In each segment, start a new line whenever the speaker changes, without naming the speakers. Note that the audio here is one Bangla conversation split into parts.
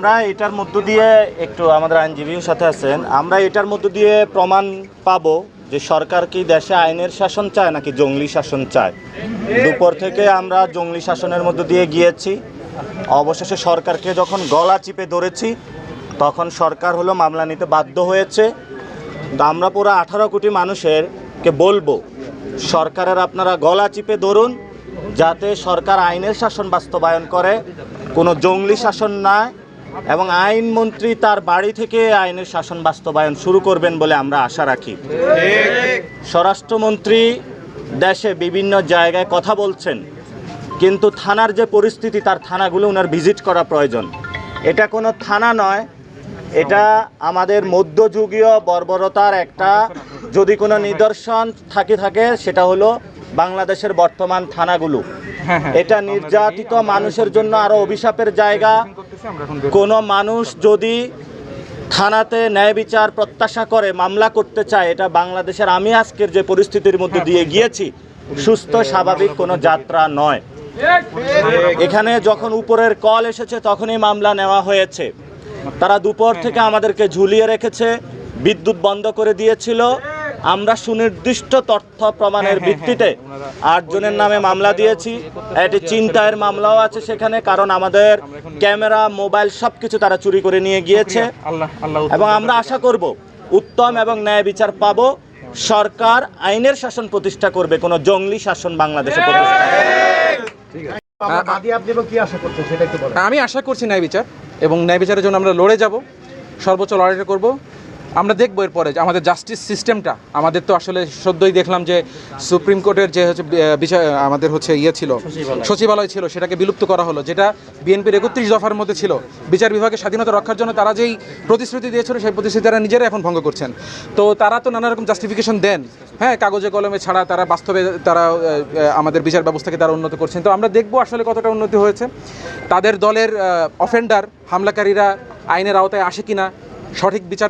আমরা এটার মধ্য দিয়ে একটু আমাদের আইনজীবীর সাথে আছেন, আমরা এটার মধ্য দিয়ে প্রমাণ পাবো যে সরকার কি দেশে আইনের শাসন চায় নাকি জঙ্গলি শাসন চায়। দুপুর থেকে আমরা জঙ্গলি শাসনের মধ্য দিয়ে গিয়েছি, অবশেষে সরকারকে যখন গলা চিপে ধরেছি তখন সরকার হলো মামলা নিতে বাধ্য হয়েছে। আমরা পুরো 18 কোটি মানুষেরকে বলবো সরকারের আপনারা গলা চিপে ধরুন, যাতে সরকার আইনের শাসন বাস্তবায়ন করে, কোনো জঙ্গলি শাসন নয়, এবং আইনমন্ত্রী তার বাড়ি থেকে আইনের শাসন বাস্তবায়ন শুরু করবেন বলে আমরা আশা রাখি। স্বরাষ্ট্রমন্ত্রী দেশে বিভিন্ন জায়গায় কথা বলছেন, কিন্তু থানার যে পরিস্থিতি, তার থানাগুলো ওনার ভিজিট করা প্রয়োজন। এটা কোনো থানা নয়, এটা আমাদের মধ্যযুগীয় বর্বরতার একটা যদি কোনো নিদর্শন থাকে সেটা হলো বাংলাদেশের বর্তমান থানাগুলো। এটা নির্যাতিত মানুষের জন্য আরও অভিশাপের জায়গা। কোনো মানুষ যদি থানাতে ন্যায় বিচার প্রত্যাশা করে মামলা করতে চায়, এটা বাংলাদেশের আমি আজকের যে পরিস্থিতির মধ্যে দিয়ে গিয়েছি সুস্থ স্বাভাবিক কোনো যাত্রা নয়। এখানে যখন উপরের কল এসেছে তখনই মামলা নেওয়া হয়েছে। তারা দুপুর থেকে আমাদেরকে ঝুলিয়ে রেখেছে, বিদ্যুৎ বন্ধ করে দিয়েছিল। আমরা সুনির্দিষ্ট তথ্য প্রমাণের ভিত্তিতে 8 জনের নামে মামলা দিয়েছি। এটি ছিনতাইয়ের মামলাও আছে সেখানে, কারণ আমাদের ক্যামেরা, মোবাইল সব কিছু তারা চুরি করে নিয়ে গিয়েছে। এবং আমরা আশা করব উত্তম এবং ন্যায় বিচার পাব। সরকার আইনের শাসন প্রতিষ্ঠা করবে, কোনো জঙ্গলি শাসন বাংলাদেশে প্রতিষ্ঠা করবে।
আমি আশা করছি ন্যায় বিচার, এবং ন্যায় বিচারের জন্য আমরা লড়ে যাব, সর্বোচ্চ লড়াইটা করব। আমরা দেখব এরপরে যে আমাদের জাস্টিস সিস্টেমটা, আমাদের তো আসলে সদ্যই দেখলাম যে সুপ্রিম কোর্টের যে হচ্ছে বিচার আমাদের হচ্ছে ছিল সচিবালয় ছিল, সেটাকে বিলুপ্ত করা হলো, যেটা বিএনপির 31 দফার মধ্যে ছিল। বিচার বিভাগের স্বাধীনতা রক্ষার জন্য তারা যেই প্রতিশ্রুতি দিয়েছিল সেই প্রতিশ্রুতি তারা নিজেরা এখন ভঙ্গ করছেন। তো তারা তো নানা রকম জাস্টিফিকেশন দেন, হ্যাঁ, কাগজে কলমে ছাড়া তারা বাস্তবে তারা আমাদের বিচার ব্যবস্থাকে তারা উন্নত করছেন। তো আমরা দেখব আসলে কতটা উন্নতি হয়েছে। তাদের দলের অফেন্ডার, হামলাকারীরা আইনের আওতায় আসে কিনা, সঠিক বিচার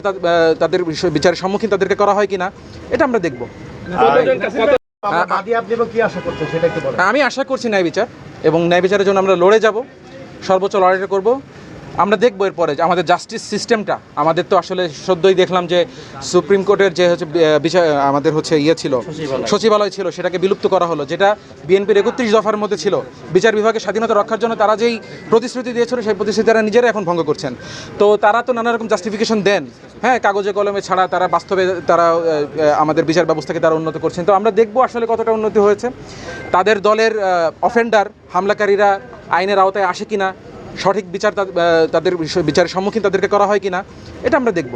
তাদের বিচারের সম্মুখীন তাদেরকে করা হয় কিনা, এটা আমরা দেখব। আমি আশা করছি ন্যায় বিচার, এবং ন্যায় বিচারের জন্য আমরা লড়ে যাব, সর্বোচ্চ লড়াইটা করব। আমরা দেখব এরপরে যে আমাদের জাস্টিস সিস্টেমটা, আমাদের তো আসলে সদ্যই দেখলাম যে সুপ্রিম কোর্টের যে হচ্ছে বিচার আমাদের হচ্ছে ছিল সচিবালয় ছিল, সেটাকে বিলুপ্ত করা হলো, যেটা বিএনপির 31 দফার মধ্যে ছিল। বিচার বিভাগের স্বাধীনতা রক্ষার জন্য তারা যেই প্রতিশ্রুতি দিয়েছিল সেই প্রতিশ্রুতি তারা নিজেরা এখন ভঙ্গ করছেন। তো তারা তো নানা রকম জাস্টিফিকেশন দেন, হ্যাঁ, কাগজে কলমে ছাড়া তারা বাস্তবে তারা আমাদের বিচার ব্যবস্থাকে তারা উন্নত করছেন। তো আমরা দেখব আসলে কতটা উন্নতি হয়েছে। তাদের দলের অফেন্ডার, হামলাকারীরা আইনের আওতায় আসে কিনা, সঠিক বিচার তাদের বিচারের সম্মুখীন তাদেরকে করা হয় কিনা, এটা আমরা দেখব।